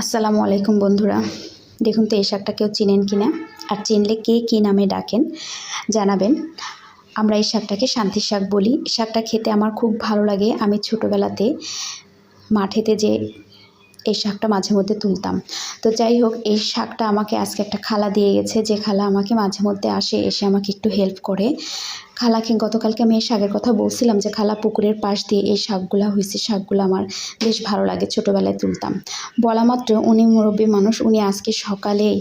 আসসালামু আলাইকুম বন্ধুরা। দেখুন তো এই শাকটা কেউ চিনেন কিনা, আর চিনলে কে কী নামে ডাকেন জানাবেন। আমরা এই শাকটাকে শান্তির শাক বলি। শাকটা খেতে আমার খুব ভালো লাগে। আমি ছোটোবেলাতে মাঠেতে যে এই শাকটা মাঝে মধ্যে তুলতাম। তো যাই হোক, এই শাকটা আমাকে আজকে একটা খালা দিয়ে গেছে, যে খালা আমাকে মাঝে মধ্যে এসে আমাকে একটু হেল্প করে। খালাকে গতকালকে আমি এই শাকের কথা বলছিলাম যে খালা পুকুরের পাশ দিয়ে এই শাকগুলা হয়েছে, শাকগুলো আমার বেশ ভালো লাগে, ছোটোবেলায় তুলতাম। বলা মাত্র উনি মুরব্বী মানুষ, উনি আজকে সকালেই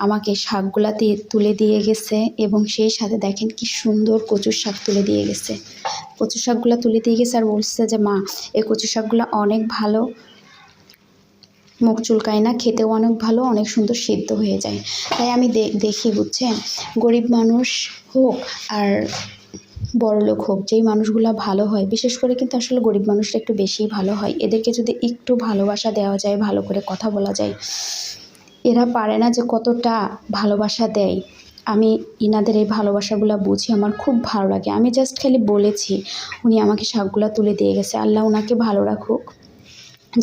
আমাকে শাকগুলা তুলে দিয়ে গেছে, এবং সেই সাথে দেখেন কি সুন্দর কচুর শাক তুলে দিয়ে গেছে। কচু শাকগুলো তুলে দিয়ে গেছে আর বলছে যে মা, এই কচু শাকগুলো অনেক ভালো, মুখ চুলকায় না, খেতেও অনেক ভালো, অনেক সুন্দর সিদ্ধ হয়ে যায়। তাই আমি দেখি, বুঝছেন, গরিব মানুষ হোক আর বড়লোক হোক, যেই মানুষগুলো ভালো হয়, বিশেষ করে কিন্তু আসলে গরিব মানুষরা একটু বেশিই ভালো হয়। এদেরকে যদি একটু ভালোবাসা দেওয়া যায়, ভালো করে কথা বলা যায়, এরা পারে না যে কতটা ভালোবাসা দেয়। আমি ইনাদের এই ভালোবাসাগুলো বুঝি, আমার খুব ভালো লাগে। আমি জাস্ট খালি বলেছি, উনি আমাকে শাকগুলা তুলে দিয়ে গেছে। আল্লাহ ওনাকে ভালো রাখুক।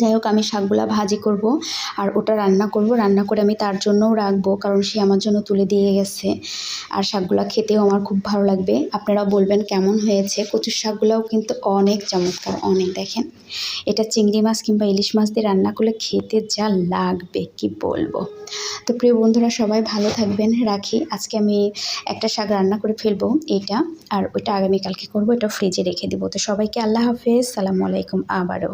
যাই হোক, আমি শাকগুলা ভাজি করব আর ওটা রান্না করব। রান্না করে আমি তার জন্যও রাখবো, কারণ সে আমার জন্য তুলে দিয়ে গেছে। আর শাকগুলা খেতেও আমার খুব ভালো লাগবে। আপনারা বলবেন কেমন হয়েছে। কচুর শাকগুলাও কিন্তু অনেক চমৎকার, অনেক। দেখেন, এটা চিংড়ি মাছ কিংবা ইলিশ মাছ দিয়ে রান্না করলে খেতে যা লাগবে কি বলবো। তো প্রিয় বন্ধুরা, সবাই ভালো থাকবেন। রাখি। আজকে আমি একটা শাক রান্না করে ফেলবো, এটা, আর ওইটা আগামীকালকে করবো। এটা ফ্রিজে রেখে দেবো। তো সবাইকে আল্লাহ হাফেজ, সালামু আলাইকুম আবারও।